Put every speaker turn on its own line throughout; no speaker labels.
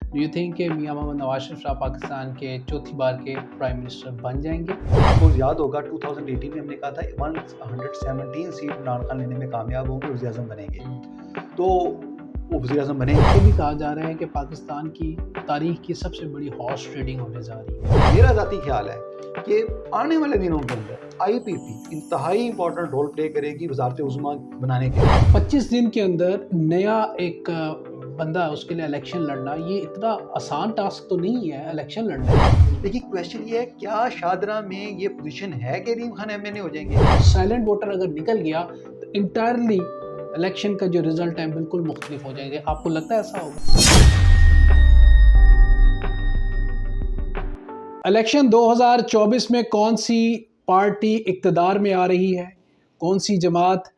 Do you think कि मियां मोहम्मद नवाज शरीफ साहब पाकिस्तान के चौथी बार के प्राइम मिनिस्टर बन जाएंगे?
आपको याद होगा 2018 में हमने कहा था 117 सीट इमरान खान लेने में कामयाब होंगे, वज़ीर आज़म बनेंगे। तो वो वज़ीर आज़म बने।
ये भी कहा जा रहा है कि पाकिस्तान की तारीख की सबसे बड़ी हॉर्स ट्रेडिंग होने जा रही है।
मेरा ज़ाती ख्याल है कि आने वाले दिनों के अंदर IPP इंतहाई इंपॉर्टेंट रोल प्ले करेगी वज़ारत उज़्मा बनाने के लिए।
25 दिन के अंदर नया एक बंदा उसके लिए इलेक्शन लड़ना, ये इतना आसान टास्क तो नहीं है इलेक्शन लड़ना।
लेकिन क्वेश्चन ये है, क्या शाहदरा में ये पोजीशन है कि करीम खान MNA हो जाएंगे?
साइलेंट वोटर अगर निकल गया तो इंटायरली इलेक्शन का जो रिजल्ट है बिल्कुल मुख्तलिफ हो जाएंगे। आपको लगता है ऐसा होगा? इलेक्शन 2024 में कौन सी पार्टी इक़्तिदार में आ रही है, कौन सी जमात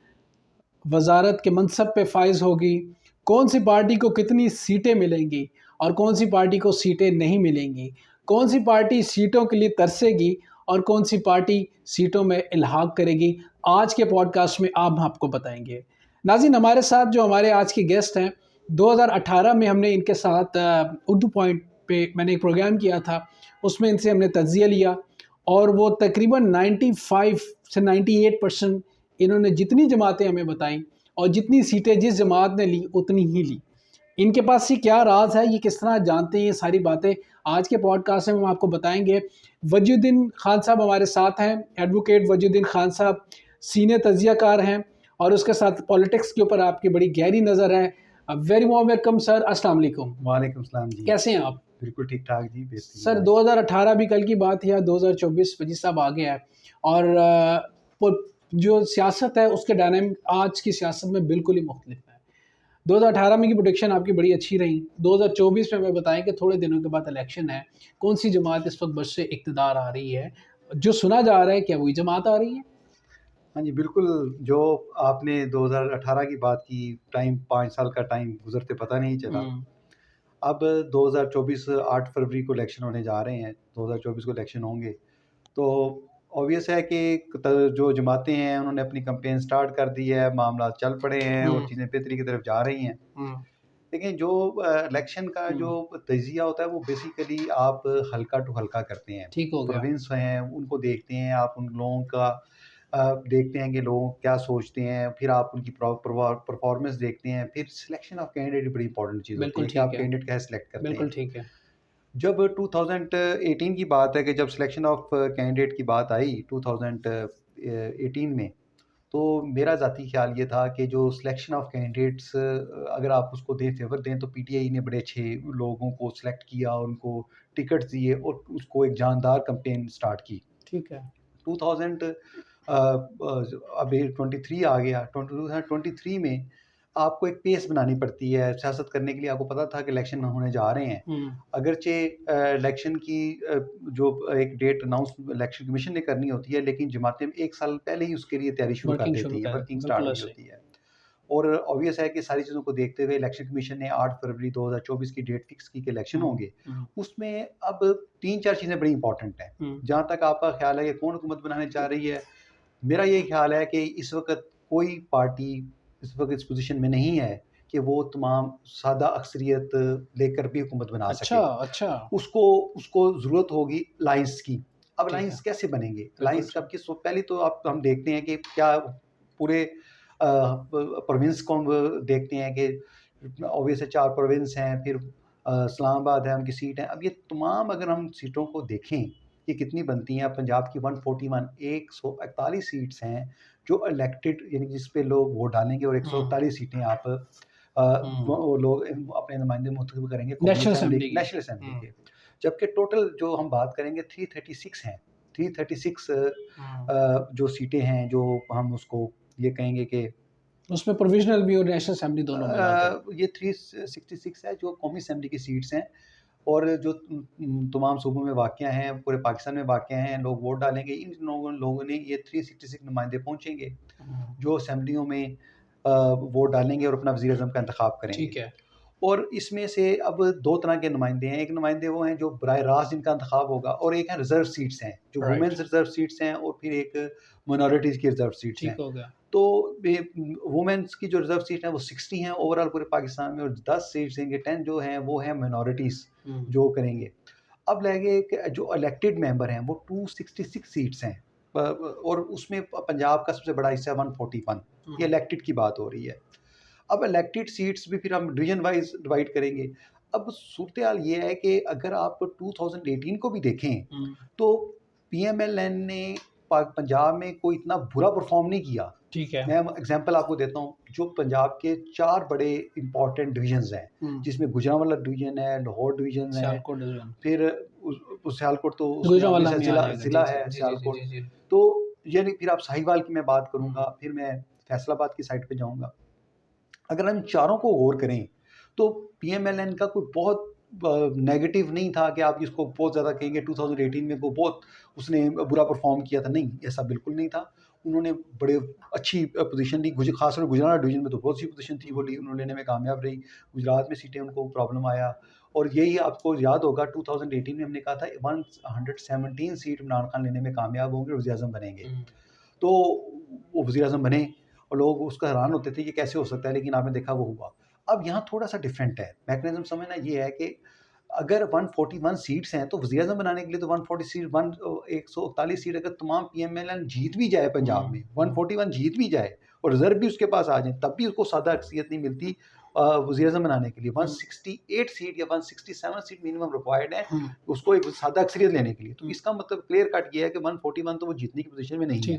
वजारत के मनसब पे फाइज होगी, कौन सी पार्टी को कितनी सीटें मिलेंगी और कौन सी पार्टी को सीटें नहीं मिलेंगी, कौन सी पार्टी सीटों के लिए तरसेगी और कौन सी पार्टी सीटों में इल्हाक करेगी, आज के पॉडकास्ट में आप आपको बताएंगे। नाज़रीन, हमारे साथ जो हमारे आज के गेस्ट हैं, 2018 में हमने इनके साथ उर्दू पॉइंट पे मैंने एक प्रोग्राम किया था, उसमें इनसे हमने तज्ज़िया लिया और वो तकरीबन 95 से 98% इन्होंने जितनी जमातें हमें बताईं और जितनी सीटें जिस जमात ने ली उतनी ही ली। इनके पास से क्या राज है, ये किस तरह जानते हैं, ये सारी बातें आज के पॉडकास्ट में हम आपको बताएंगे। वजीउद्दीन खान साहब हमारे साथ हैं, एडवोकेट वजीउद्दीन खान साहब सीनियर तज्ज़ियाकार हैं और उसके साथ पॉलिटिक्स के ऊपर आपकी बड़ी गहरी नज़र है। Very warm welcome sir. अस्सलाम वालेकुम।
वालेकुम सलाम जी।
कैसे हैं आप?
बिल्कुल ठीक ठाक जी।
सर 2018 भी कल की बात है, 2024 वजी साहब आ गया है और जो सियासत है उसके डायनामिक आज की सियासत में बिल्कुल ही मुख्तलिफ है। 2018 में की प्रोडिक्शन आपकी बड़ी अच्छी रही। 2024 में हमें बताएं कि थोड़े दिनों के बाद इलेक्शन है, कौन सी जमात इस वक्त बश से इक़्तिदार आ रही है? जो सुना जा रहा है क्या वही जमात आ रही है?
हाँ जी, बिल्कुल। जो आपने 2018 की बात की, टाइम 5 साल का टाइम गुजरते पता नहीं चला। अब 2024 8 फरवरी को इलेक्शन होने जा रहे हैं, 2024 को इलेक्शन होंगे, तो ऑब्वियस है कि जो जमातें हैं उन्होंने अपनी कैंपेन स्टार्ट कर दी है, मामला चल पड़े हैं और चीज़ें बेहतरी की तरफ जा रही हैं। लेकिन जो इलेक्शन का जो तजिया होता है वो बेसिकली आप हल्का टू हल्का करते हैं।
ठीक हो गया।
प्रोविंस हैं उनको देखते हैं, आप उन लोगों का देखते हैं कि लोग क्या सोचते हैं, फिर आप उनकी परफॉर्मेंस देखते हैं, फिर सिलेक्शन ऑफ कैंडिडेट बड़ी इंपॉर्टेंट चीज़ होती है कि आप कैंडिडेट कैसे सिलेक्ट करते हैं।
बिल्कुल ठीक है।
जब 2018 की बात है कि जब सिलेक्शन ऑफ कैंडिडेट की बात आई 2018 में, तो मेरा ज़ाती ख्याल ये था कि जो सिलेक्शन ऑफ कैंडिडेट्स अगर आप उसको फेवर दें तो PTI ने बड़े अच्छे लोगों को सिलेक्ट किया, उनको टिकट्स दिए और उसको एक जानदार कैंपेन स्टार्ट की।
ठीक है।
2000 अभी 23 आ गया। 2023 में आपको एक पेस बनानी पड़ती है सियासत करने के लिए। आपको पता था कि इलेक्शन होने जा रहे हैं, अगरचे इलेक्शन की जो एक डेट अनाउंस इलेक्शन कमीशन ने करनी होती है, लेकिन जमातें 1 साल पहले ही उसके लिए तैयारी शुरू कर देती हैं, वर्किंग स्टार्ट हो होती है। और ऑब्वियस है कि सारी चीज़ों को देखते हुए इलेक्शन कमीशन ने 8 फरवरी 2024 की डेट फिक्स की कि इलेक्शन होंगे। उसमें अब 3-4 चीज़ें बड़ी इंपॉर्टेंट हैं। जहाँ तक आपका ख्याल है कि कौन हुकूमत बनाने जा रही है, मेरा ये ख्याल है कि इस वक्त कोई पार्टी इस वक्त इस पोजीशन में नहीं है कि वो तमाम सादा अक्सरियत लेकर भी हुकूमत बना सके।
अच्छा।
उसको ज़रूरत होगी लाइन्स की। अब लाइन्स कैसे बनेंगे? लाइन्स कब की पहले तो हम देखते हैं कि क्या पूरे प्रोविंस को हम देखते हैं कि ऑब्वियसली 4 प्रोविंस हैं, फिर इस्लामाबाद है, उनकी सीट है। अब ये तमाम अगर हम सीटों को देखें कि कितनी बनती हैं, पंजाब की 141 141 सीट्स हैं जो इलेक्टेड, यानी जिस पे लोग वोट डालेंगे, और 141 सीटें आप वो लोग अपने नुमाइंदे मुंतखब करेंगे नेशनल असेंबली के। जबकि टोटल जो हम बात करेंगे 336 हैं। 336 जो सीटें हैं, जो हम उसको ये कहेंगे कि
उसमें प्रोविजनल भी और नेशनल असेंबली दोनों में
ये 366 है जो कौमी असेंबली की सीट्स हैं, और जो तमाम सूबों में वाक़या हैं, पूरे पाकिस्तान में वाक़या हैं, लोग वोट डालेंगे। इन लोगों ने ये 366 नुमाइंदे पहुँचेंगे जो असेंबलियों में वोट डालेंगे और अपना वज़ीर आज़म का इंतखाब करेंगे।
ठीक है।
और इसमें से अब 2 तरह के नुमाइंदे हैं। एक नुमाइंदे वो हैं जो बराह रास्त जिनका इंतखाब होगा, और एक है रिज़र्व सीट्स हैं जो वुमेन्स रिज़र्व सीट्स हैं, और फिर एक माइनॉरिटीज़ की रिज़र्व सीट्स हैं। तो वुमेन्स की जो रिजर्व सीट है वो 60 हैं ओवरऑल पूरे पाकिस्तान में, और 10 सीट्स देंगे, 10 जो हैं वो हैं माइनॉरिटीज़ जो करेंगे। अब लगे कि जो इलेक्टेड मेंबर हैं वो 266 सीट्स हैं, और उसमें पंजाब का सबसे बड़ा हिस्सा 141, ये इलेक्टेड की बात हो रही है। अब इलेक्टेड सीट्स भी फिर हम डिवीजन वाइज डिवाइड करेंगे। अब सूरत हाल ये है कि अगर आप 2018 को भी देखें तो PMLN ने पंजाब में कोई इतना बुरा परफॉर्म नहीं किया।
ठीक है।
मैं एग्जांपल आपको देता हूँ, जो पंजाब के 4 बड़े इंपॉर्टेंट डिवीजन्स हैं, जिसमें गुजरांवाला डिवीजन है, लाहौर डिवीजन है, फिर सियालकोट तो जिला है सियालकोट, तो यानी फिर आप साहिवाल की मैं बात करूँगा, फिर मैं फैसलाबाद की साइड पे जाऊँगा। अगर हम चारों को गौर करें तो PMLN का कोई बहुत नेगेटिव नहीं था कि आप इसको बहुत ज़्यादा कहेंगे 2018 में को बहुत उसने बुरा परफॉर्म किया था, नहीं, ऐसा बिल्कुल नहीं था। उन्होंने बड़े अच्छी पोजीशन ली, खासकर गुजरात डिवीजन में तो बहुत सी पोजीशन थी, वो ली, उन्होंने लेने में कामयाब रही। गुजरात में सीटें उनको प्रॉब्लम आया, और यही आपको याद होगा 2018 में हमने कहा था 117 सीट इमरान खान लेने में कामयाब होंगे, वज़ीर-ए-आज़म बनेंगे। तो वो वज़ीर-ए-आज़म बने और लोग उसका हैरान होते थे कि कैसे हो सकता है, लेकिन आपने देखा वो हुआ। अब यहाँ थोड़ा सा डिफरेंट है, मैकेनिज्म समझना ये है कि अगर 141 सीट्स हैं तो वज़ीर-ए-आज़म बनाने के लिए तो 141 सीट अगर तमाम PMLN जीत भी जाए पंजाब में, 141 जीत भी जाए और रिजर्व भी उसके पास आ जाए, तब भी उसको सादा अक्सरियत नहीं मिलती वज़ीर-ए-आज़म बनाने के लिए। 168 सीट या 167 सीट मिनिमम रिक्वायर्ड है उसको एक सादा अक्सरियत लेने के लिए। तो इसका मतलब क्लियर कट ये है कि 141 तो वो जीतने की पोजीशन में नहीं है।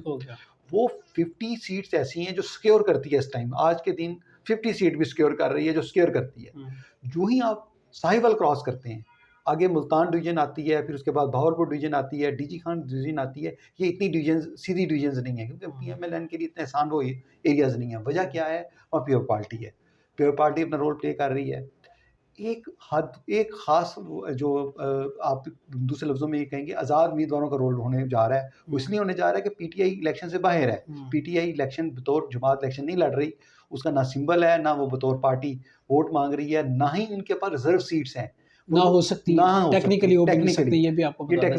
वो 50 सीट्स ऐसी हैं जो सिक्योर करती है इस टाइम, आज के दिन 50 सीट भी सिक्योर कर रही है, जो सिक्योर करती है। जो ही आप साहिवाल क्रॉस करते हैं, आगे मुल्तान डिवीजन आती है, फिर उसके बाद बहावलपुर डिवीजन आती है, DG खान डिवीजन आती है, ये इतनी डिवीजन सीधी डिवीजन नहीं है, क्योंकि PMLN के लिए इतने आसान वो एरियाज नहीं है। वजह क्या है? वहाँ प्योर पार्टी है, प्योर पार्टी अपना रोल प्ले कर रही है। एक ख़ास जो आप दूसरे लफ्ज़ों में ये कहेंगे आज़ाद उम्मीदवारों का रोल होने जा रहा है, वो इसलिए होने जा रहा है कि PTI इलेक्शन से बाहर है। PTI इलेक्शन बतौर जमात इलेक्शन नहीं लड़ रही, उसका ना सिंबल है, ना वो बतौर पार्टी वोट मांग रही है, ना ही उनके पास रिजर्व सीट्स हैं,
ना हो सकती, टेक्निकली हो भी नहीं सकती, ये भी आपको पता है।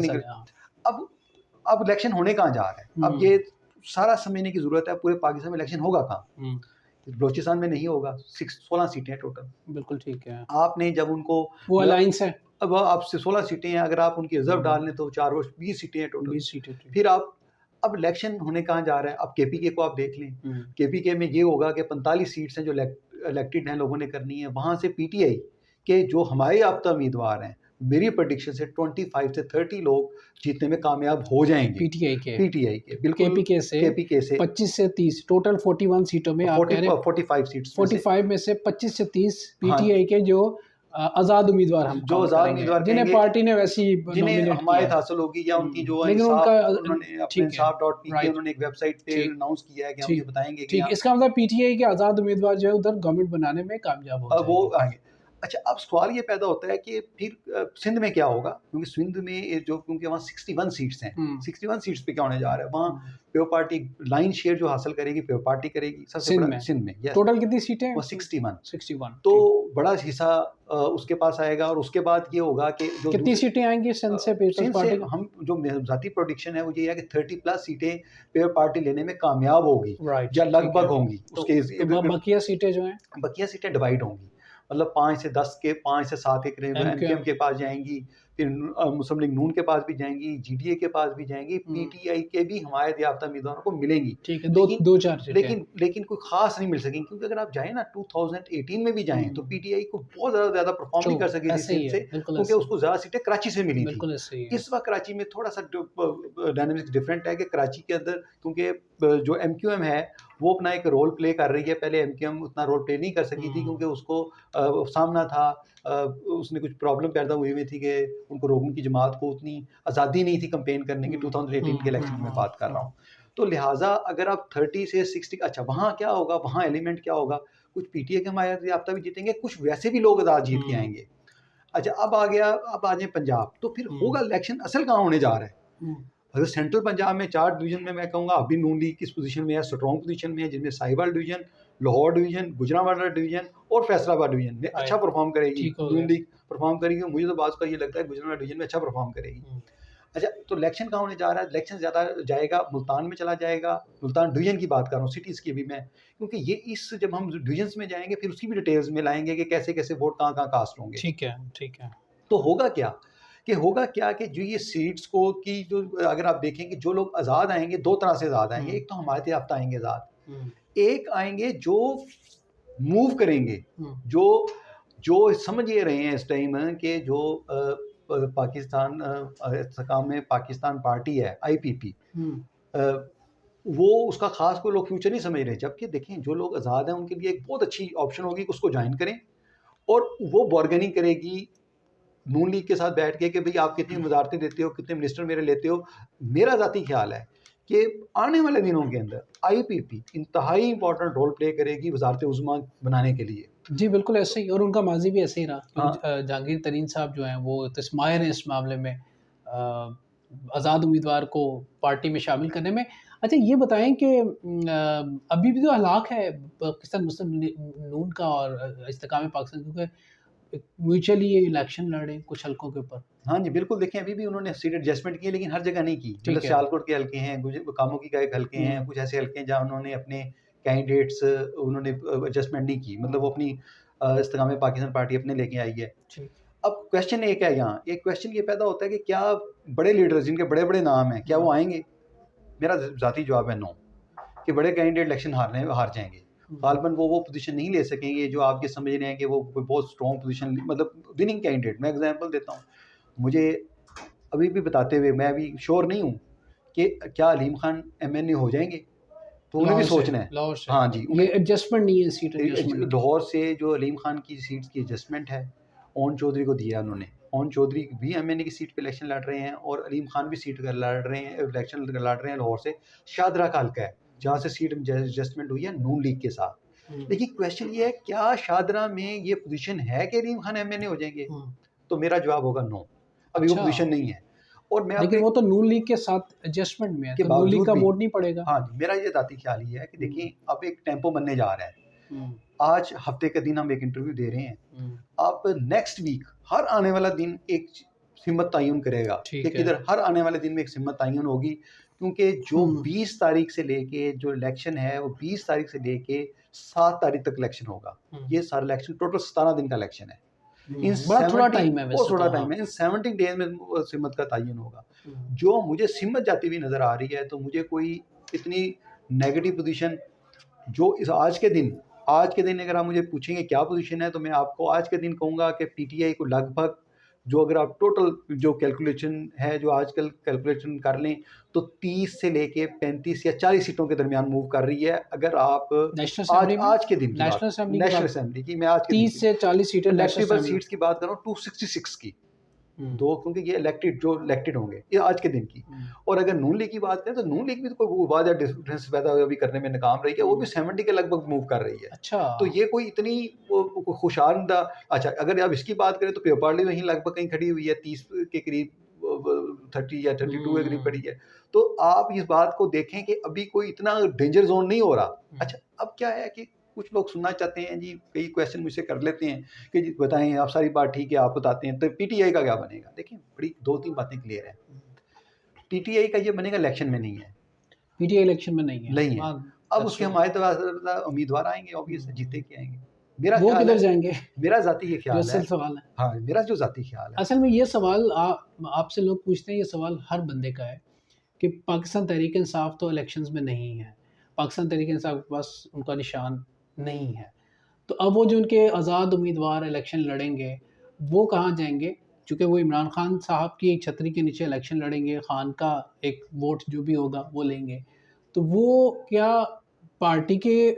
अब इलेक्शन होने कहाँ जा रहा है? अब ये सारा समझने की जरूरत है, पूरे पाकिस्तान में इलेक्शन होगा कहाँ? बलोचिस्तान में नहीं होगा, 16 सीटें टोटल।
बिल्कुल ठीक है।
आपने जब उनको
वो अलायंस है,
अब आपसे 16 सीटें हैं, अगर आप उनकी रिजर्व डाल लें तो 4 वर्ष 20 सीटें हैं टोटल।
20 सीटें।
फिर आप अब इलेक्शन होने कहाँ जा रहा है? अब KPK को आप देख लें, KPK में ये होगा कि 45 सीट्स हैं जो इलेक्टेड हैं, लोगों ने करनी है। वहाँ से PTI के जो हमारे याफ्ता उम्मीदवार हैं, मेरी प्रेडिक्शन से 25 से 30 लोग जीतने में कामयाब हो जाएंगे। PTI के बिल्कुल, KPK से
25 से 30 टोटल 41 सीटों में, आप कह रहे हैं
45 सीट्स
45 में से 25 से 30 PTI के जो आज़ाद उम्मीदवार, हम
जो आज़ाद उम्मीदवार
जिन्हें पार्टी ने वैसी
जिन्हें हमायत हासिल होगी, या उनकी जो उन्होंने अपने इंसाफ.pk उन्होंने एक वेबसाइट पे अनाउंस किया है कि हम ये बताएंगे कि
इसका मतलब PTI के आज़ाद उम्मीदवार जो है उधर गवर्नमेंट बनाने में कामयाब हो जाएंगे,
वो आएंगे। अच्छा, अब सवाल ये पैदा होता है कि फिर सिंध में क्या होगा? क्योंकि सिंध में जो, क्योंकि वहाँ 61 सीट्स हैं, 61 सीट्स पे क्या होने जा रहा है? वहाँ प्योर पार्टी लाइन शेयर जो हासिल करेगी प्योर पार्टी करेगी सबसे बड़ा सिंध में।
टोटल कितनी सीटें हैं?
वो 61। तो बड़ा हिस्सा उसके पास आएगा, और उसके बाद ये होगा कि जो
कितनी सीटें आएंगी सिंध से पीपल्स पार्टी?
हम जो जाती प्रोडिक्शन है वो ये है कि 30+ सीटें प्योर पार्टी लेने में कामयाब होगी, या लगभग होंगी। उसके
बकिया सीटें जो हैं,
बकिया सीटें डिवाइड होंगी, मतलब 5 से 10 के 5 से 7 के करीब MQM के पास जाएंगी, फिर मुस्लिम लीग नून के पास भी जाएंगी, GDA के पास भी जाएंगी, PTI के भी हमायत याफ्ता उम्मीदवारों को मिलेंगी।
ठीक है, दो चार
लेकिन कोई खास नहीं मिल सकेंगी, क्योंकि अगर आप जाएं ना 2018 में भी जाएं तो PTI को बहुत ज़्यादा परफॉर्म नहीं कर सकेगी से, क्योंकि उसको ज़्यादा सीटें कराची से मिली थी। इस वक्त कराची में थोड़ा सा डायनामिक्स डिफरेंट है कि कराची के अंदर, क्योंकि जो MQM है वो अपना एक रोल प्ले कर रही है। पहले MQM उतना रोल प्ले नहीं कर सकी थी, क्योंकि उसको सामना था, उसने कुछ प्रॉब्लम पैदा हुई हुई थी कि उनको रोगन की जमात को उतनी आज़ादी नहीं थी कैंपेन करने की। 2018 के इलेक्शन में बात कर रहा हूँ। तो लिहाजा अगर आप 30 से 60, अच्छा वहाँ क्या होगा, वहाँ एलिमेंट क्या होगा? कुछ PTI के हमायत याफ्ता भी जीतेंगे, कुछ वैसे भी लोग आज़ाद जीत के आएंगे। अच्छा, अब आ जाए पंजाब, तो फिर होगा इलेक्शन असल कहाँ होने जा रहा है? अगर सेंट्रल पंजाब में 4 डिवीजन में मैं कहूँगा अभी नून लीग किस पोजीशन में है, स्ट्रॉन्ग पोजीशन में है, जिनमें Sahiwal division, Lahore division, Gujranwala division और फैसलाबाद डिवीजन में अच्छा परफॉर्म करेगी। नून लीग परफॉर्म करेगी, मुझे तो बात का ये लगता है गुजरांवाला डिवीजन में अच्छा परफॉर्म करेगी। अच्छा, तो इलेक्शन कहाँ होने जा रहा है? इलेक्शन ज़्यादा जाएगा मुल्तान में चला जाएगा। मुल्तान डिवीज़न की बात कर रहा हूँ, सिटीज़ की अभी मैं, क्योंकि ये इस जब हम डिवीज़न्स में जाएँगे फिर उसकी भी डिटेल्स में लाएँगे कि कैसे-कैसे वोट कहाँ-कहाँ कास्ट होंगे।
ठीक है, ठीक है।
तो होगा क्या? होगा क्या कि जो ये सीट्स को की जो अगर आप देखेंगे जो लोग आज़ाद आएँगे, 2 तरह से आज़ाद आएँगे। एक तो हमारे याफ्ता आएँगे आज़ाद,
हुँ,
एक आएँगे जो मूव करेंगे,
हुँ,
जो जो समझ ये रहे हैं इस टाइम कि जो पाकिस्तान इस्तेकाम में पाकिस्तान पार्टी है, आईपीपी,
हुँ,
अ, वो उसका ख़ास कोई लोग फ्यूचर नहीं समझ रहे। जबकि देखें जो लोग आज़ाद हैं उनके लिए एक बहुत अच्छी ऑप्शन होगी कि उसको जॉइन करें और वो बार्गेनिंग करेगी नून लीग के साथ बैठ के कि भाई आप कितनी वजारतें देते हो, कितने मिनिस्टर मेरे लेते हो। मेरा ज़ाती ख्याल है कि आने वाले दिनों के अंदर आईपीपी इंतहाई इंपॉर्टेंट रोल प्ले करेगी वजारत उज़्मा बनाने के लिए।
जी, बिल्कुल ऐसे ही, और उनका माज़ी भी ऐसे ही रहा,
हाँ,
क्योंकि जहांगीर तरीन साहब जो हैं वो तो माहिर हैं इस मामले में, आज़ाद उम्मीदवार को पार्टी में शामिल करने में। अच्छा, ये बताएँ कि अभी भी तो हलाक है पाकिस्तान मुस्लिम नून का और इस्तेकाम पाकिस्तान, क्योंकि म्यूचुअली ये इलेक्शन लड़े कुछ हलकों के ऊपर।
हाँ जी, बिल्कुल देखें अभी भी उन्होंने सीट एडजस्टमेंट की है लेकिन हर जगह नहीं की। मतलब
ठीक है।
सियालकोट के हल्के हैं, कामोकी का एक हल्के हैं,
हुँ,
कुछ ऐसे हल्के हैं जहाँ उन्होंने अपने कैंडिडेट्स उन्होंने एडजस्टमेंट नहीं की। मतलब वो अपनी इस्तेकाम पाकिस्तान पार्टी अपने लेके आई है।
ठीक।
अब क्वेश्चन एक है यहाँ, एक क्वेश्चन ये पैदा होता है कि क्या बड़े लीडर्स जिनके बड़े-बड़े नाम हैं, क्या
हुँ,
वो आएँगे? मेरा ज़ाती जवाब है नो, कि बड़े कैंडिडेट इलेक्शन हार जाएँगे।
हुँ,
ग़ालिबन वो पोज़ीशन नहीं ले सकेंगे जो आप ये समझ रहे हैं कि वो कोई बहुत स्ट्रॉन्ग पोज़ीशन मतलब विनिंग कैंडिडेट। मैं एग्ज़ाम्पल देता हूँ। मुझे अभी भी बताते हुए मैं अभी श्योर नहीं हूँ कि क्या अलीम खान एमएनए हो जाएँगे? तो उन्हें भी
लाहौर से,
सोचना है।
लाहौर से।
हाँ जी,
ये
उन्हें
एडजस्टमेंट नहीं है, सीट एडजस्टमेंट नहीं है।
लाहौर से जो अलीम खान की सीट्स की एडजस्टमेंट है, ओन चौधरी को दिया उन्होंने। ओन चौधरी भी एमएनए की सीट पे इलेक्शन लड़ रहे हैं और अलीम खान भी सीट लड़ रहे हैं, इलेक्शन लड़ रहे हैं लाहौर से। शादरा का हल्का है, जहाँ से सीट एडजस्टमेंट हुई है नून लीग के साथ।
हुँ,
लेकिन क्वेश्चन ये है क्या शादरा में ये पोज़ीशन है कि अलीम खान एमएनए हो जाएँगे?
हुँ।
तो मेरा जवाब होगा नो, अभी वो
अच्छा,
पोज़ीशन नहीं है। और मैं आपको
लेकिन वो
एक
तो नून लीग के साथ एडजस्टमेंट में है,
के
तो नून लीग
बावजूद
का
भी
वोट नहीं पड़ेगा।
हाँ जी, मेरा ये ज़ाती ख़्याल ये है कि
हुँ,
देखिए अब एक टेम्पो बनने जा रहा है।
हुँ,
आज हफ़्ते के दिन हम एक इंटरव्यू दे रहे हैं।
हुँ,
आप नेक्स्ट वीक हर आने वाला दिन एक सिमत तयन करेगा कि
ठीक है।
किधर हर आने वाले दिन में एक सिमत तयन होगी, क्योंकि जो
हुँ,
20 तारीख से लेके जो इलेक्शन है वो 20 तारीख से लेके 7 तारीख तक इलेक्शन होगा।
हुँ,
ये सारा इलेक्शन टोटल 17 दिन का इलेक्शन है। इन
बड़ा थोड़ा
70
टाइम है
बहुत
वैसे तो,
थोड़ा
हाँ।
टाइम है, इन 70 डेज़ में सिमत का तयन होगा।
हुँ,
जो मुझे सिमत जाती हुई नज़र आ रही है, तो मुझे कोई इतनी नेगेटिव पोज़ीशन जो इस आज के दिन अगर आप मुझे पूछेंगे क्या पोज़ीशन है, तो मैं आपको आज के दिन कहूँगा कि पीटीआई को लगभग जो अगर आप टोटल जो कैलकुलेशन है, जो आजकल कैलकुलेशन कर लें, तो 30 से लेके 35 या 40 सीटों के दरमियान मूव कर रही है। अगर आप
नेशनल
आज
असेंबली में?
आज के दिन की बात
नेशनल असेंबली की
नेशनल
बात,
असेंबली की मैं आज के दिन
30
की
से 40 सीटें नेशनल
इलेक्टिबल
असेंबली।
सीट्स की बात कर रहा हूँ 266 की।
हुँ,
2 क्योंकि ये इलेक्टेड होंगे, ये आज के दिन की।
हुँ,
और अगर नून लीग की बात करें तो नून लीग भी तो कोई वाज़ह डिफरेंस पैदा अभी करने में नाकाम रही है, वो भी
हुँ,
70 के लगभग मूव कर रही है।
अच्छा,
तो ये कोई इतनी वो खुशामदा अच्छा अगर आप इसकी बात करें तो प्योपार्ली वहीं लगभग कहीं खड़ी हुई है 30 के करीब 30 या 32 के करीब
हुँ,
खड़ी है। तो आप इस बात को देखें कि अभी कोई इतना डेंजर ज़ोन नहीं हो रहा।
हुँ,
अच्छा, अब क्या है कि कुछ लोग सुनना चाहते हैं जी, कई क्वेश्चन मुझसे कर लेते हैं कि जी बताएँ आप सारी बात ठीक है, आप बताते हैं, तो पीटीआई का क्या बनेगा? देखिए, बड़ी 2-3 बातें क्लियर हैं।
हुँ।
पीटीआई का ये बनेगा इलेक्शन में नहीं है,
पीटीआई इलेक्शन में नहीं है।
नहीं है।
हाँ,
अब
दैट्स
उसके
ट्रू।
हमारे उम्मीदवार आएँगे ऑब्वियस है, जीते
हुँ,
के आएँगे। मेरा
वो
ख़्याल
किधर
है
जाएँगे?
मेरा ज़ाती ये
जो
ख़्याल है
असल सवाल है।
हाँ, मेरा जो ज़ाती ख़्याल है
असल में ये सवाल आपसे लोग पूछते हैं, ये सवाल हर बंदे का है कि पाकिस्तान तहरीक-ए-इंसाफ तो इलेक्शंस में नहीं है। पाकिस्तान तहरीक-ए-इंसाफ के पास उनका निशान नहीं है। तो अब वो जो उनके आज़ाद उम्मीदवार इलेक्शन लड़ेंगे, वो कहाँ जाएँगे? चूँकि वो इमरान खान साहब की एक छतरी के नीचे इलेक्शन लड़ेंगे, खान का एक वोट जो भी होगा वो लेंगे। तो वो क्या पार्टी के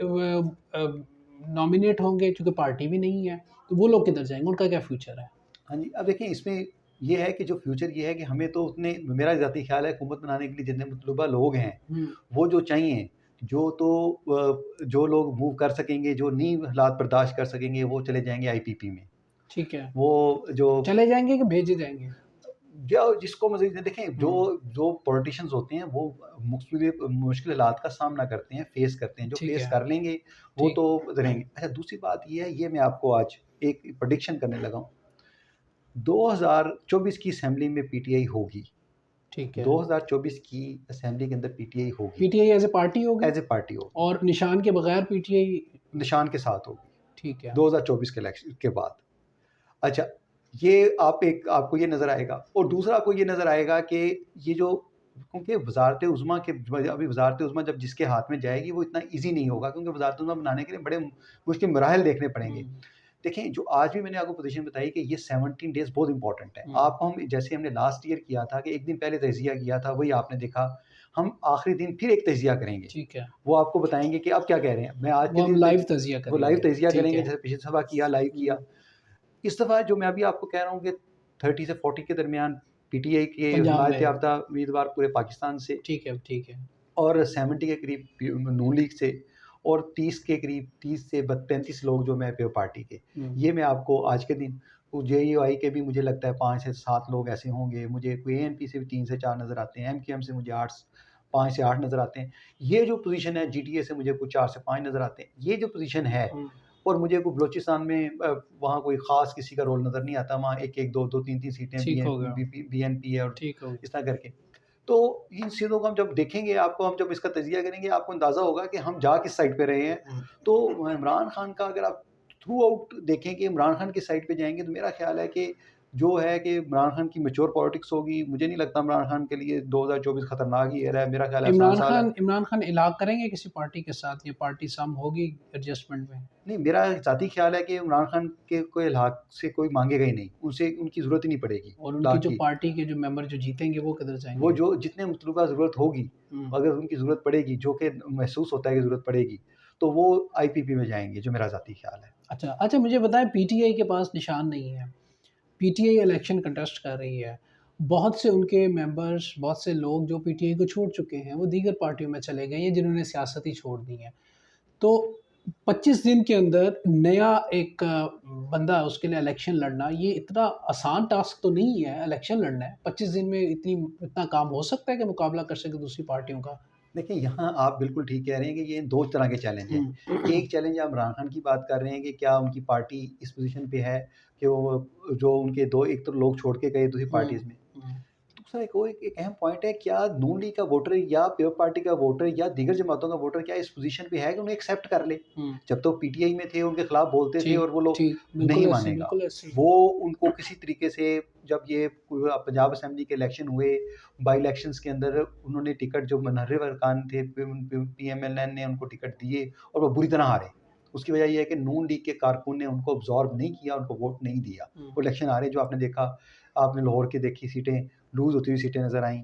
नॉमिनेट होंगे? चूँकि पार्टी भी नहीं है, तो वो लोग किधर जाएँगे? उनका क्या फ्यूचर है?
हाँ जी, अब देखिए इसमें ये है कि जो फ्यूचर ये है कि हमें तो उतने मेरा ज़ाती ख़्याल है हुकूमत बनाने के लिए जितने मतलूबा लोग हैं,
हुँ,
वो जो चाहिए, जो लोग मूव कर सकेंगे, जो नहीं हालात बर्दाश्त कर सकेंगे, वो चले जाएँगे आईपीपी में।
ठीक है।
वो जो
चले जाएँगे कि भेजे जाएँगे?
जिसको मज़ीद देखें जो
हुँ,
जो पॉलिटिशियन्स होते हैं वो मुख्तलिफ मुश्किल हालात का सामना करते हैं, फेस करते हैं। जो
ठीक
फेस
है,
कर लेंगे वो
ठीक।
तो रहेंगे। अच्छा दूसरी बात ये है, ये मैं आपको आज एक प्रेडिक्शन करने लगा हूँ। 2024 की असेंबली में पीटीआई होगी।
ठीक है।
2024 की असेंबली के अंदर पीटीआई होगी,
पीटीआई एज ए पार्टी होगी
एज ए पार्टी होगी,
और निशान के बगैर पीटीआई?
निशान के साथ होगी
ठीक है।
2024 के इलेक्शन के बाद। अच्छा, ये आपको ये नज़र आएगा, और दूसरा आपको ये नज़र आएगा कि ये जो, क्योंकि वजारत उज़्मा के, अभी वजारत उज़्मा जब जिसके हाथ में जाएगी वो इतना ईजी नहीं होगा, क्योंकि वजारत उज़्मा बनाने के लिए बड़े मुश्किल मराहल देखने पड़ेंगे। देखें, जो आज भी मैंने आपको पोजीशन बताई कि ये 17 डेज बहुत इंपॉर्टेंट है। आपको हम, जैसे हमने लास्ट ईयर किया था कि एक दिन पहले तजिया किया था, वही आपने देखा, हम आखिरी दिन फिर एक तजिया करेंगे।
ठीक है।
वो आपको बताएंगे कि अब क्या कह रहे हैं। मैं आज
वो हम लाइव तजिया
वो लाइव
करेंगे।
तजिया
ठीक
करेंगे,
है।
जैसे पिछली दफा किया, लाइव किया। इस दफ़ा जो मैं अभी आपको कह रहा हूँ कि 30 से 40 के दरमियान पीटीआई के
पंजाब
हिमायत
में।
याफ्ता उम्मीदवार पूरे पाकिस्तान से,
ठीक है, ठीक है।
और 70 के करीब नून लीग से, और 30 के करीब 30 से 35 लोग जो मैं पे पार्टी के, ये मैं आपको आज के दिन, जेयूआई के भी मुझे लगता है 5 से 7 लोग ऐसे होंगे, मुझे कोई एएनपी से भी 3 से 4 नज़र आते हैं, एमक्यूएम से मुझे 5 से 8 नज़र आते हैं। ये जो पोजीशन है, जीटीए से मुझे कुछ 4 से 5 नज़र आते हैं। ये जो पोजीशन है, और मुझे कोई बलोचिस्तान में वहाँ कोई ख़ास किसी का रोल नज़र नहीं आता। वहाँ 1-1, 2-2, 3-3 सीटें बीएनपी है, और इस तरह करके। तो इन चीज़ों को हम जब देखेंगे, हम जब इसका तजिया करेंगे, आपको अंदाज़ा होगा कि हम जा किस साइड पे रहे हैं। तो इमरान खान का अगर आप थ्रू आउट देखें कि इमरान खान की साइड पे जाएंगे, तो मेरा ख्याल है कि जो है कि इमरान खान की मैच्योर पॉलिटिक्स होगी। मुझे नहीं लगता इमरान खान के लिए 2024 खतरनाक ही है। मेरा ख्याल है
इमरान खान इलाक़ करेंगे किसी पार्टी के साथ, या पार्टी सम होगी एडजस्टमेंट में?
नहीं, मेरा ज़ाती ख्याल है कि इमरान खान के कोई इलाक़ से कोई मांगेगा ही नहीं, उनसे उनकी ज़रूरत ही नहीं पड़ेगी।
और उनकी जो पार्टी के जो मेंबर जो जीतेंगे वो किधर जाएंगे?
वो जो जितने मतलूबा ज़रूरत होगी, अगर उनकी ज़रूरत पड़ेगी, जो कि महसूस होता है कि ज़रूरत पड़ेगी, तो वो आईपीपी में जाएंगे, जो मेरा ज़ाती ख्याल है।
अच्छा, मुझे बताएं, पीटीआई के पास निशान नहीं है। पीटीआई इलेक्शन कंटेस्ट कर रही है। बहुत से उनके मेंबर्स, बहुत से लोग जो पीटीआई को छोड़ चुके हैं, वो दीगर पार्टियों में चले गए हैं, जिन्होंने सियासत ही छोड़ दी है। तो 25 दिन के अंदर नया एक बंदा, उसके लिए इलेक्शन लड़ना, ये इतना आसान टास्क तो नहीं है। इलेक्शन लड़ना है 25 दिन में, इतना काम हो सकता है कि मुकाबला कर सके दूसरी पार्टियों का?
देखिए, यहाँ आप बिल्कुल ठीक कह रहे हैं कि ये 2 तरह के चैलेंज हैं। एक चैलेंज आप इमरान खान की बात कर रहे हैं कि क्या उनकी पार्टी इस पोजीशन पे है कि वो, जो उनके 2, एक तो लोग छोड़ के गए दूसरी पार्टीज़ में। दूसरा एक अहम पॉइंट है, क्या नून लीग का वोटर या पीपल पार्टी का वोटर या दीगर जमातों का वोटर क्या इस पोजीशन पे है कि उन्हें एक्सेप्ट कर ले? जब तो पीटीआई में थे, उनके खिलाफ बोलते थे, और वो लोग नहीं मानेगा। वो उनको किसी तरीके से, जब ये पंजाब असेंबली के इलेक्शन हुए, बाई इलेक्शंस के अंदर उन्होंने टिकट, जो मुनर्रिफ अरकान थे पीएमएलएन ने उनको टिकट दिए, और वो बुरी तरह हारे। उसकी वजह ये है कि नून लीग के कारकुन ने उनको अब्जॉर्ब नहीं किया, उनको वोट नहीं दिया। वो इलेक्शन हारे। जो आपने देखा, आपने लाहौर की देखी, सीटें लूज़ होती हुई सीटें नज़र आईं,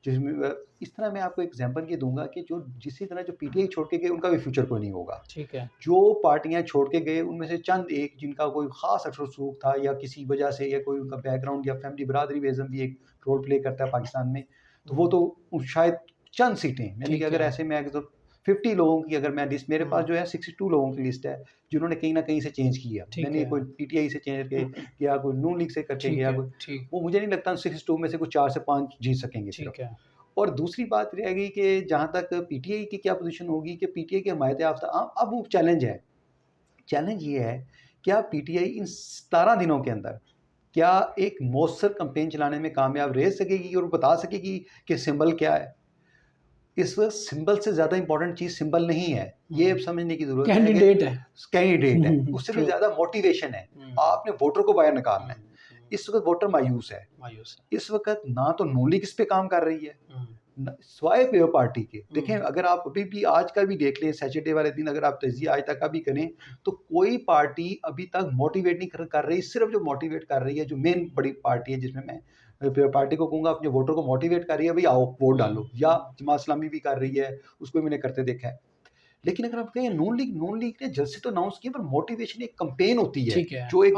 जिसमें इस तरह मैं आपको एग्जांपल ये दूंगा कि जो जिसी तरह जो पीटीआई छोड़ के गए, उनका भी फ्यूचर कोई नहीं होगा।
ठीक है।
जो पार्टियां छोड़ के गए, उनमें से चंद एक जिनका कोई ख़ास असर रसूख था, या किसी वजह से, या कोई उनका बैकग्राउंड या फैमिली बरादरी बेज़म भी एक रोल प्ले करता है पाकिस्तान में, तो वो तो शायद चंद सीटें, यानी कि अगर ऐसे में अगर 50 लोगों की अगर मैं लिस्ट, मेरे पास जो है 62 लोगों की लिस्ट है, जिन्होंने कहीं ना कहीं से चेंज किया। मैंने कोई पीटीआई से चेंज किया, कोई नून लीग से करके गया, वो मुझे नहीं लगता 62 में से कुछ 4 से 5 जीत सकेंगे।
ठीक है।
और दूसरी बात रह गई कि जहाँ तक पीटीआई की क्या पोजीशन होगी, कि पीटीआई की हमायत याफ्ता, अब वो चैलेंज ये है, क्या पीटीआई इन 17 दिनों के अंदर क्या एक मौसर कैंपेन चलाने में कामयाब रह सकेगी, और बता सकेगी कि सिंबल क्या है? इस वक्त सिंबल से ज़्यादा इंपॉर्टेंट चीज़ सिंबल नहीं है, ये अब समझने की ज़रूरत है। कैंडिडेट है, उससे भी ज़्यादा मोटिवेशन है। आपने वोटर को बाहर निकालना है। इस वक्त वोटर मायूस है। इस वक्त ना तो नून लीग इस पे काम कर रही है, स्वाय पेयर पार्टी के। देखें, अगर आप अभी भी आज का भी देख लें, सैटरडे वाले दिन अगर आप तजिया आज तक का भी करें, तो कोई पार्टी अभी तक मोटिवेट नहीं कर रही। सिर्फ जो मोटिवेट कर रही है, जो मेन बड़ी पार्टी है, जिसमें मैं पार्टी को कहूँगा, अपने वोटर को मोटिवेट कर रही है, भाई आओ वोट डालो, या जमात इस्लामी भी कर रही है, उसको भी मैंने करते देखा है। लेकिन अगर आप कहें नून लीग ने जल्द से तो अनाउंस किया, पर मोटिवेशन एक कैंपेन होती है, जो एक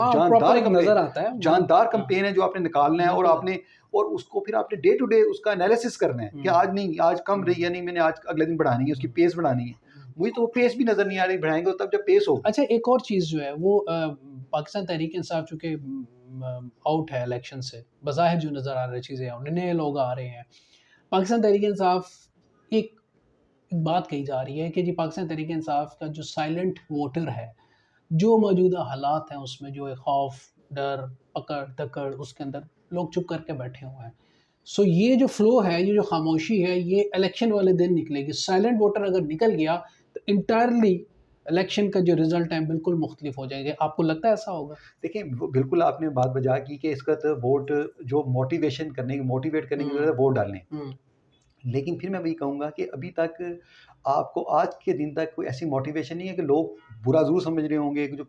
जानदार कैंपेन है, जो आपने निकालना है, और आपने, और उसको फिर आपने डे टू डे उसका एनालिसिस करना है कि आज नहीं, आज कम रही है, नहीं मैंने आज अगले दिन बढ़ानी है, उसकी पेस बढ़ानी है। मुझे तो वो पेस भी नजर नहीं आ रही, बढ़ाएंगे तब जब पेस हो।
अच्छा, एक और चीज़ जो है वो, पाकिस्तान तहरीक इंसाफ चूँकि आउट है इलेक्शन से, बज़ाहिर जो नज़र आ रही चीज़ें हैं, नए लोग आ रहे हैं। पाकिस्तान तहरीक इंसाफ, एक बात कही जा रही है कि जी पाकिस्तान तहरीक इंसाफ का जो साइलेंट वोटर है, जो मौजूदा हालात हैं उसमें जो एक खौफ, डर, पकड़ धकड़, उसके अंदर लोग चुप करके बैठे हुए हैं। सो ये जो फ्लो है, ये जो खामोशी है, ये इलेक्शन वाले दिन निकलेगी। साइलेंट वोटर अगर निकल गया तो इंटायरली इलेक्शन का जो रिजल्ट है बिल्कुल मुख्तलिफ हो जाएंगे। आपको लगता है ऐसा होगा?
देखिए, वो बिल्कुल आपने बात बजा की कि इसका तो वोट जो मोटिवेट करने की ज़रूरत है वोट डालने।
हम्म,
लेकिन फिर मैं वही कहूँगा कि अभी तक आपको आज के दिन तक कोई ऐसी मोटिवेशन नहीं है कि लोग बुरा ज़रूर समझ रहे होंगे कि जो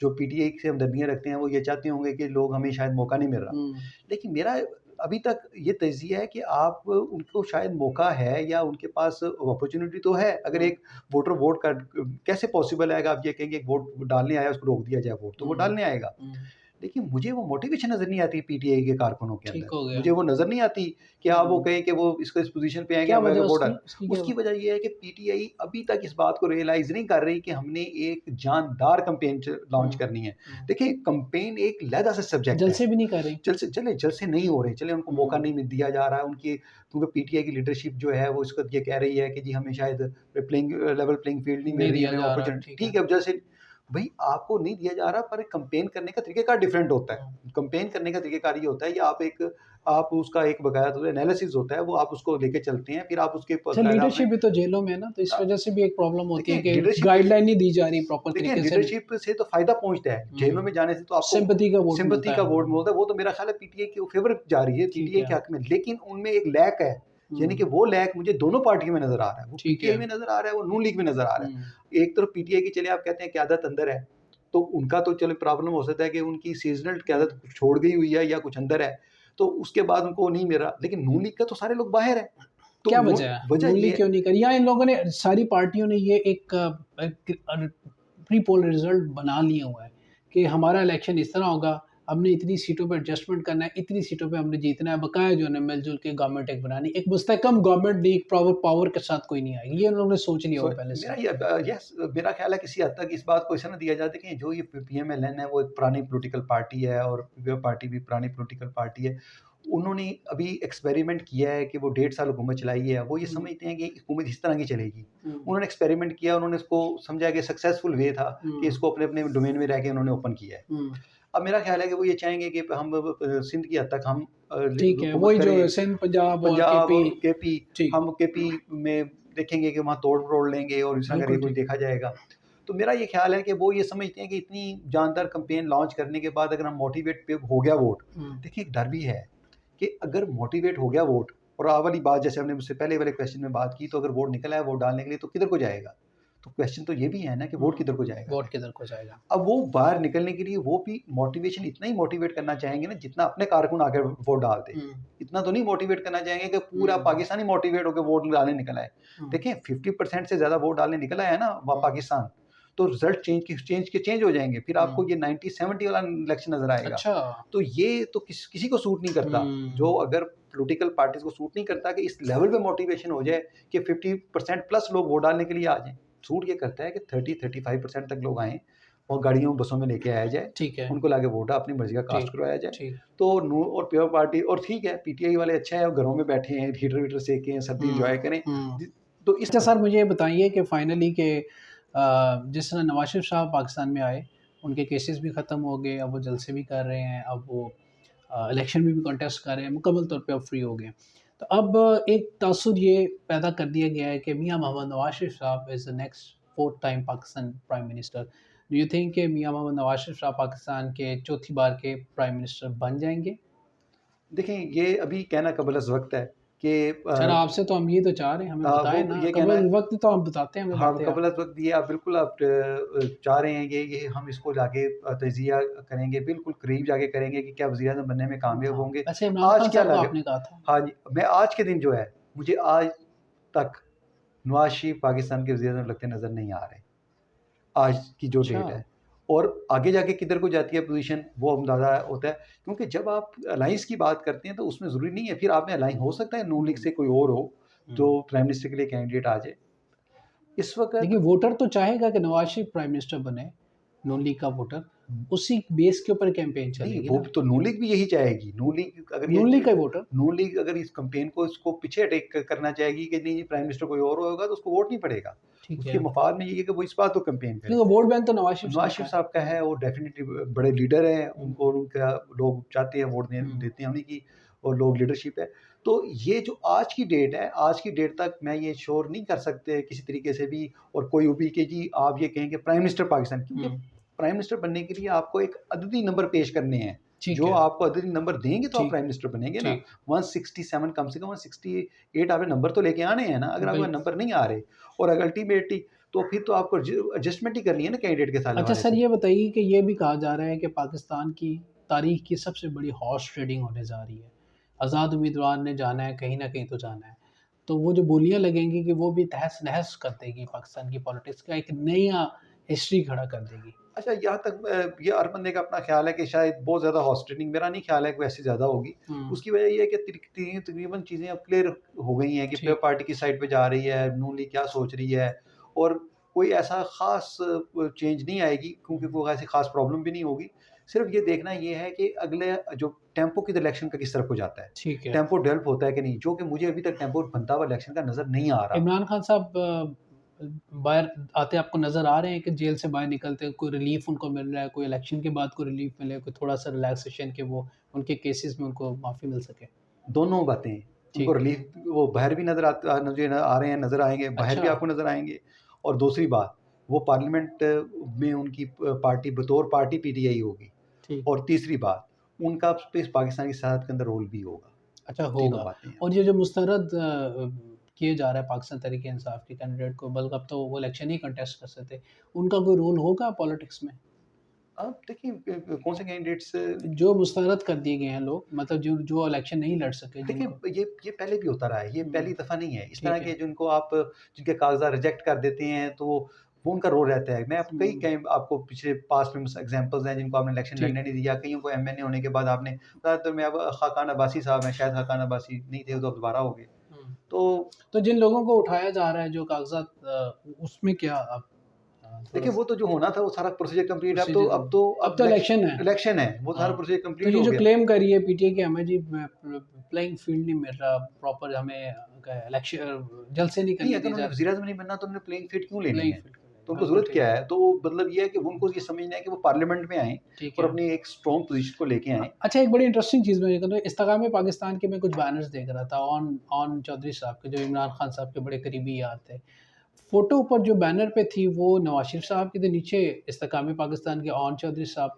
पीटीआई से हमदर्दियाँ रखते हैं वो ये चाहते होंगे कि लोग हमें शायद मौका नहीं मिल रहा।
हम्म,
लेकिन मेरा अभी तक ये तजिया है कि आप उनको शायद मौका है या उनके पास अपॉर्चुनिटी तो है। अगर एक वोटर वोट कर कैसे पॉसिबल है कि आप ये कहेंगे वोट डालने आया उसको रोक दिया जाए वोट, तो वो डालने आएगा।
हम्म,
लेकिन मुझे वो मोटिवेशन नज़र नहीं आती पीटीआई के कारकुनों के
ठीक
अंदर।
हो गया।
मुझे वो नज़र नहीं आती कि हाँ, वो कहें कि वो इसको इस पोज़ीशन पे आएँगे
क्या
हमें
वजह
वोट
उसकी?
डाल।
उसकी क्या
उसकी वजह ये है कि पीटीआई अभी तक इस बात को रियलाइज़ नहीं कर रही कि हमने एक जानदार कैंपेन लॉन्च करनी है। देखिए, कैंपेन एक अलहदा सा सब्जेक्ट
जल
है।
से भी नहीं कर रही।
जल से नहीं हो रहे, चले उनको मौका नहीं दिया जा रहा है। उनकी क्योंकि पीटीआई की लीडरशिप जो है वो इसको ये कह रही है कि जी हमें शायद लेवल प्लेइंग फील्ड नहीं मिल
नहीं
रही,
दिया
हमें
जा रहा,
अपॉर्चुनिटी।
ठीक है।
ठीक है, अब जल से भई आपको नहीं दिया जा रहा, पर कैंपेन करने का तरीक़ेकार डिफरेंट होता है। कैंपेन करने का तरीक़ेकार ये होता है कि आप उसका एक बकायदा एनालिसिस होता है, वो आप उसको लेके चलते हैं, फिर आप उसके
अच्छा,
बकायदा आपने
लीडरशिप भी तो जेलों में है ना, तो इस वजह से भी एक प्रॉब्लम होती है
देखिए
कि
लीडरशिप
गाइडलाइन नहीं दी जा रही प्रॉपर
देखिए
तरीके से।
लीडरशिप से तो फ़ायदा पहुँचता है। जेलों में जाने से तो आपको
सिंपैथी का वोट
सिंपैथी
मिलता
का
है।
वोट मिलता है, वो तो मेरा ख़्याल है पीटीआई के फ़ेवर जा रही है,
ठीक
पीटीआई
है।
के हक़ में। लेकिन उनमें एक लैक है, यानी कि वो लैक मुझे दोनों पार्टियों में नज़र आ रहा है। वो
ठीक
पीटीआई
है।
में नज़र आ रहा है, वो नून लीग में नज़र आ रहा है। एक तरफ पीटीआई की चलिए आप कहते हैं क़यादत अंदर है, तो उनका तो चलो प्रॉब्लम हो सकता है कि उनकी सीज़नल क़यादत छोड़ गई हुई है या कुछ अंदर है, तो उसके बाद उनको नहीं मिल रहा। लेकिन नून लीग का तो सारे लोग बाहर हैं। तो
क्या
वो
वजह है?
वजह
नून
ये
लीग क्यों नहीं करी? या इन लोगों ने सारी पार्टियों ने ये एक प्री पोल रिजल्ट बना लिए हुआ है कि हमारा इलेक्शन इस तरह होगा, हमने इतनी सीटों पे एडजस्टमेंट करना है, इतनी सीटों पे हमने जीतना है, बकाया जो है मिलजुल के गवर्नमेंट एक बनानी, एक मुस्तहकम गवर्नमेंट लीग पावर के साथ कोई नहीं आएगी। ये उन लोगों ने सोच लिया
सो
हुआ पहले से।
मेरा ख्याल है किसी हद तक इस बात को ऐसा ना दिया जाए कि जो ये पीएमएलएन है वो एक पुरानी पॉलिटिकल पार्टी है और पीपीआई पार्टी भी पुरानी पॉलिटिकल पार्टी है। उन्होंने अभी एक्सपेरिमेंट किया है कि वो 1.5 साल हुकूमत चलाई है, वो ये समझते हैं कि हुकूमत इस तरह की चलेगी। उन्होंने एक्सपेरिमेट किया, उन्होंने इसको समझा कि सक्सेसफुल वे था कि इसको अपने-अपने डोमेन में रह के उन्होंने ओपन किया है। अब मेरा ख्याल है कि वो ये चाहेंगे कि हम सिंध की हद तक हम
ठीक है,
हुकूमत
वही जो
करें,
सिंध, पंजाब और
पंजाब
केपी।
और केपी
ठीक,
हम केपी में देखेंगे कि वहाँ तोड़-मरोड़ लेंगे और इस तरह
बिल्कुल
करके कुछ
ठीक।
देखा जाएगा। तो मेरा ये ख़्याल है कि वो ये समझते हैं कि इतनी जानदार कैंपेन लॉन्च करने के बाद अगर हम मोटिवेट पे हो गया वोट, देखिए एक डर भी है कि अगर मोटिवेट हो गया वोट और वाली बात जैसे हमने मुझसे पहले वाले क्वेश्चन में बात की, तो अगर वोट निकला है वोट डालने के लिए तो किधर को जाएगा? तो क्वेश्चन तो ये भी है ना कि वोट किधर को जाएगा?
वोट किधर को जाएगा?
अब वो बाहर निकलने के लिए वो भी मोटिवेशन इतना ही मोटिवेट करना चाहेंगे ना जितना अपने कारकुन आके वोट डाल दे। इतना तो नहीं मोटिवेट करना चाहेंगे कि पूरा पाकिस्तान ही मोटिवेट होकर वोट डालने निकला है। देखें 50% से ज़्यादा वोट डालने निकला है ना वहाँ पाकिस्तान, तो रिजल्ट चेंज हो जाएंगे। फिर आपको ये 90-70 वाला इलेक्शन नजर आएगा।
अच्छा।
तो ये तो किसी को सूट नहीं करता। जो अगर पॉलिटिकल पार्टीज को सूट नहीं करता कि इस लेवल पे मोटिवेशन हो जाए कि 50% प्लस लोग वोट डालने के लिए आ जाएं। सूट ये करता है कि 30-35% तक लोग आएँ और गाड़ियों बसों में लेके आया जाए,
ठीक है।
उनको लाके वोट अपनी मर्जी का कास्ट
ठीक,
करवाया जाए।
ठीक।
तो नू और प्योर पार्टी और ठीक है पीटीआई वाले अच्छा है, घरों में बैठे हैं, हीटर-वीटर सेकें हैं, सर्दी एंजॉय करें। तो इस
अच्छा सर, मुझे ये बताइए कि फाइनली के जिस तरह नवाज शरीफ साहब पाकिस्तान में आए, उनके केसेस भी ख़त्म हो गए, अब वो जलसे भी कर रहे हैं, अब वो इलेक्शन में भी कॉन्टेस्ट कर रहे हैं, मुकम्मल तौर पे अब फ्री हो गए। तो अब एक तासुर ये पैदा कर दिया गया है कि मियाँ मोहम्मद नवाज शरीफ साहब is the next 4th time Pakistan prime minister. Do you think कि मियाँ मोहम्मद नवाज शरीफ साहब पाकिस्तान के चौथी बार के प्राइम मिनिस्टर बन जाएंगे?
देखें ये अभी कहना कबल-अज़-वक़्त है कि
सर आपसे तो हम ये तो चाह रहे हैं, हमें बताएं
वो
ना,
ये कहना है
कबल वक्त तो हम बताते हैं हमें
हाँ,
बातें आप।
कबल-अज़-वक़्त ये आप बिल्कुल आप चाह रहे हैं ये हम इसको जाके तजिया करेंगे, बिल्कुल करीब जाके करेंगे कि क्या वज़ीर-ए-आज़म बनने में कामयाब
हाँ,
होंगे।
वैसे इमरान
आज
खान
क्या
साहब को
लग
आपने कहा था।
हाँ जी, मैं आज के दिन जो है, मुझे आज तक नवाज़ शरीफ पाकिस्तान के वज़ीर-ए-आज़म लगते नज़र नहीं आ रहे। आज की जो
अच्छा।
डेट है और आगे जाके किधर को जाती है पोजीशन वो अंदाज़ा होता है क्योंकि जब आप अलायंस की बात करते हैं तो उसमें ज़रूरी नहीं है फिर आप में अलायंस हो सकता है नून लीग से कोई और हो जो प्राइम मिनिस्टर के लिए कैंडिडेट आ जाए इस वक्त।
देखिए, वोटर तो चाहेगा कि नवाज शरीफ प्राइम मिनिस्टर बने, नून लीग का वोटर, उसी बेस के ऊपर कैंपेन
नहीं
चलेगी
वो
ना।
तो नून लीग भी यही चाहेगी।
नून लीग का वोटर।
नून लीग अगर इस कैंपेन को इसको पीछे अटैक करना चाहेगी कि नहीं प्राइम मिनिस्टर कोई और होगा तो उसको वोट नहीं पड़ेगा।
ठीक
उसके
है,
मफाद में ये है कि वो इस बात को कैंपेन करे।
लेकिन वोट बैंक तो नवाज शरीफ
नवाज
साहब
शरीफ
का है।
साहब का है वो डेफिनेटली बड़े लीडर हैं उनको उनका लोग चाहते हैं वोट देते हैं उन्हीं की और लोग लीडरशिप है। तो ये जो आज की डेट है, आज की डेट तक मैं ये श्योर नहीं कर सकते किसी तरीके से भी, और कोई भी कि जी आप ये कहें कि प्राइम मिनिस्टर पाकिस्तान, क्योंकि प्राइम मिनिस्टर बनने के लिए आपको एक अददी नंबर पेश करने हैं,
ठीक
जो
है,
आपको अददी नंबर देंगे तो आप
ठीक,
प्राइम मिनिस्टर बनेंगे ना।
ठीक,
167 कम से कम 168 आपने नंबर तो लेके आने हैं ना। अगर आपका
बिल्कुल।
नंबर नहीं आ रहे और अगर अल्टीमेटली, तो फिर तो आपको एडजस्टमेंट ही करनी है ना कैंडिडेट के साथ
अच्छा
हवाले
सर,
से।
ये बताइए कि ये भी कहा जा रहा है कि पाकिस्तान की तारीख की सबसे बड़ी हॉर्स ट्रेडिंग होने जा रही है। आज़ाद उम्मीदवार ने जाना है, कहीं न कहीं तो जाना है। तो वो जो बोलियाँ लगेंगी कि वो भी तहस-नहस कर देगी पाकिस्तान की पॉलिटिक्स का, एक नया हिस्ट्री खड़ा कर देगी।
अच्छा, यहाँ तक ये हर बंदे का अपना ख्याल है कि शायद बहुत ज़्यादा हॉर्स ट्रेडिंग, मेरा नहीं ख्याल है कि वैसे ज़्यादा होगी।
हुँ,
उसकी वजह ये है कि तकरीबन चीज़ें अब क्लियर हो गई हैं कि
ठीक,
पार्टी की साइड पे जा रही है, नून लीग क्या सोच रही है, और कोई ऐसा ख़ास चेंज नहीं आएगी, क्योंकि कोई ऐसी ख़ास प्रॉब्लम भी नहीं होगी। सिर्फ ये देखना ये है कि अगले जो टेम्पो किस इलेक्शन का किस तरफ को जाता है,
ठीक है।
टेम्पो डेवलप होता है कि नहीं, जो कि मुझे अभी तक टेम्पो बनता हुआ इलेक्शन का नज़र नहीं आ रहा।
इमरान खान साहब बाहर आते आपको नज़र आ रहे हैं कि जेल से बाहर निकलते कोई रिलीफ़ उनको मिल रहा है, कोई इलेक्शन के बाद कोई रिलीफ़ मिले, कोई थोड़ा-सा रिलैक्सेशन के वो उनके केसेज़ में उनको माफ़ी मिल सके?
दोनों बातें, उनको
ठीक है।
रिलीफ़ वो बाहर भी नज़र मुझे आ रहे हैं, नज़र आएँगे, बाहर भी
अच्छा,
आपको नज़र आएँगे। और दूसरी बात, वो पार्लियामेंट में उनकी पार्टी बतौर पार्टी पीटीआई होगी।
ठीक।
और तीसरी बात, उनका इस पाकिस्तान की सियासत के अंदर रोल भी होगा।
अच्छा
तीनों
होगा।
बातें हैं।
और ये जो मुस्तरद किए जा रहा है पाकिस्तान तहरीक-ए-इंसाफ के कैंडिडेट को, बल्कि अब तो वो इलेक्शन ही कंटेस्ट कर सकते, उनका कोई रोल होगा पॉलिटिक्स में?
अब देखिए कौन से कैंडिडेट्स,
जो मुस्तरद कर दिए गए हैं लोग, मतलब जो जो इलेक्शन नहीं लड़ सके जिनको।
देखिए ये पहले भी होता रहा है, ये
हुँ,
पहली दफ़ा नहीं है। इस तरह
ठीक
के
है।
जिनको आप जिनके कागज़ात रिजेक्ट कर देते हैं, तो वो उनका रोल रहता है। मैं
हुँ,
कई कई आपको पिछले पास्ट में एग्ज़ाम्पल्स हैं जिनको आपने इलेक्शन
ठीक।
लड़ने नहीं दिया, कईयों को एमएनए होने के बाद आपने, ज़्यादातर में अब खाकान अब्बासी साहब हैं, शायद खाकान अब्बासी नहीं थे, वो तो अब दोबारा हो गए।
हुँ।
तो
तो जिन लोगों को उठाया जा रहा है जो कागज़ात उसमें क्या आप
देखिए
थोड़ा-सा
वो तो जो होना था वो सारा प्रोसीजर कंप्लीट है। अब तो
प्रोसीजर
अब तो
अब तो इलेक्शन है।
इलेक्शन है, वो सारा
हाँ,
प्रोसीजर
तो
कंप्लीट
ये
हो
जो
गया।
क्लेम कर रही है पीटीआई कि हमें जी प्लेइंग फील्ड नहीं मिल रहा, प्रॉपर हमें इलेक्शन जलसे नहीं
नहीं,
करने
अगर
दिए जा
उन्होंने
रहे,
वज़ीर-ए-आज़म नहीं बनना तो उन्होंने प्लेइंग फील्ड क्यों लेनी
प्लेइंग
है?
फील्ड के लिए।
तो उनको
बिल्कुल
ज़रूरत
ठीक
क्या
है,
है? तो वो मतलब ये है कि उनको ये समझना है कि वो पार्लियामेंट में आएँ
ठीक
और
है।
अपनी एक स्ट्रॉन्ग पोज़ीशन को लेके आएँ।
अच्छा, एक बड़ी इंटरेस्टिंग चीज़ मैं ये कर रहा हूँ, इस्तेकाम पाकिस्तान के मैं कुछ बैनर्स देख रहा था, ऑन चौधरी साहब के, जो इमरान खान साहब के बड़े करीबी यार थे। फ़ोटो ऊपर जो बैनर पे थी वो नवाज़ शरीफ साहब की थी, नीचे इस्तेकाम पाकिस्तान के ऑन चौधरी साहब।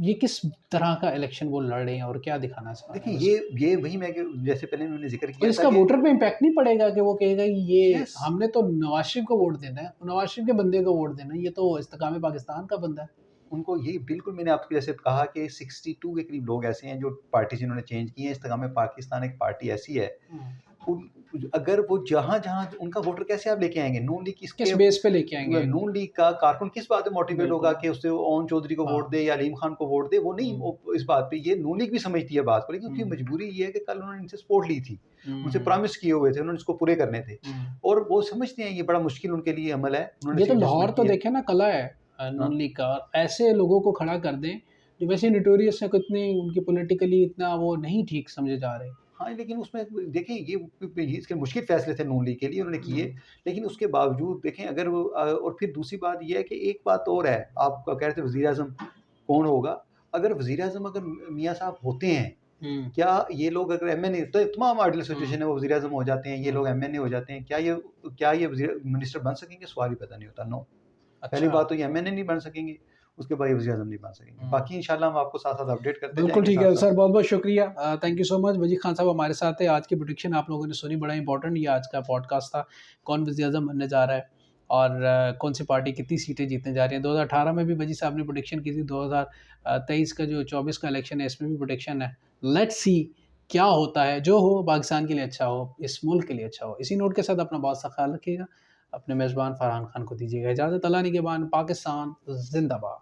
ये किस तरह का इलेक्शन वो लड़ रहे हैं और क्या दिखाना चाह रहे
देखिए
हैं बस?
ये वही मैं कि जैसे पहले मैंने ज़िक्र
और
किया था
इसका
कि
वोटर पे इम्पैक्ट नहीं पड़ेगा कि वो कहेगा कि ये
यस,
हमने तो नवाज़ शरीफ को वोट देना है, नवाज़ शरीफ के बंदे को वोट देना है, ये तो इस्तेकाम पाकिस्तान का बंदा है।
उनको ये बिल्कुल, मैंने आपको जैसे कहा कि 62 के करीब लोग ऐसे हैं जो पार्टी जिन्होंने चेंज की है। इस्तेकाम पाकिस्तान एक पार्टी ऐसी है,
हुँ।
उन अगर वो जहाँ-जहाँ उनका वोटर कैसे आप लेके आएँगे? नून लीग
किस
किसके
बेस पे लेके आएँगे?
नून लीग का कारकुन किस बात पे मोटिवेट होगा
बिल्कुल,
कि उससे ओन चौधरी को वोट
हाँ।
दे या अलीम खान को वोट दे? वो नहीं,
हुँ,
वो इस बात पे ये नून लीग भी समझती है बात को, लेकिन उनकी
हुँ,
मजबूरी ये है कि कल उन्होंने इनसे सपोर्ट ली थी। उनसे
हुँ,
प्रॉमिस किए हुए थे, उन्होंने इसको पूरे करने थे,
हुँ।
और वो समझते हैं ये बड़ा मुश्किल उनके लिए अमल है। उन्होंने
ये तो
सीट
लाहौर
एडजस्टमेंट
तो
की है।
देखें ना कला है
हाँ।
नून लीग का, और ऐसे लोगों को खड़ा कर दें, जो वैसे नोटोरियस हैं, कितनी उनकी पॉलिटिकली इतना वो नहीं ठीक समझे जा रहे।
हाँ, लेकिन उसमें देखिए ये इसके मुश्किल फ़ैसले थे नून लीग के लिए, उन्होंने किए।
हुँ,
लेकिन उसके बावजूद देखें, अगर वो और फिर दूसरी बात ये है कि एक बात और है, आप कह रहे थे वज़ीर-ए-आज़म कौन होगा? अगर वज़ीर-ए-आज़म अगर मियाँ साहब होते हैं,
हुँ,
क्या ये लोग अगर एमएनए, तो तमाम आइडियल
हुँ,
सिचुएशन है, वो वज़ीर-ए-आज़म हो जाते हैं, ये
हुँ।
लोग एमएनए हो जाते हैं, क्या ये वज़ीर मिनिस्टर बन सकेंगे? सवाल ही पैदा नहीं होता, नो। पहली
अच्छा,
बात तो ये एमएनए नहीं बन सकेंगे, उसके बाद ये वज़ीर-ए-आज़म नहीं बन सकेंगे।
हुँ।
बाकी इंशाल्लाह हम आपको साथ-साथ अपडेट करते
बिल्कुल
जाएँगे
ठीक है
साथ-साथ।
सर, बहुत-बहुत शुक्रिया। Thank you so much. Wajid Khan साहब हमारे साथ थे। आज की प्रेडिक्शन आप लोगों ने सुनी, बड़ा इंपॉर्टेंट ये आज का पॉडकास्ट था। कौन वज़ीर-ए-आज़म बनने जा रहा है और कौन-सी पार्टी कितनी सीटें जीतने जा रही है। 2018 में भी वजीद साहब ने प्रेडिक्शन की थी, 2023 का जो 24 का इलेक्शन है इसमें भी प्रेडिक्शन है। लेट्स सी क्या होता है, जो हो पाकिस्तान के लिए अच्छा हो, इस मुल्क के लिए अच्छा हो। इसी नोट के साथ अपना बहुत सा ख्याल रखिएगा। अपने मेज़बान फरहान खान को दीजिएगा इजाज़त। अल्लाह निगहबान। पाकिस्तान ज़िंदाबाद।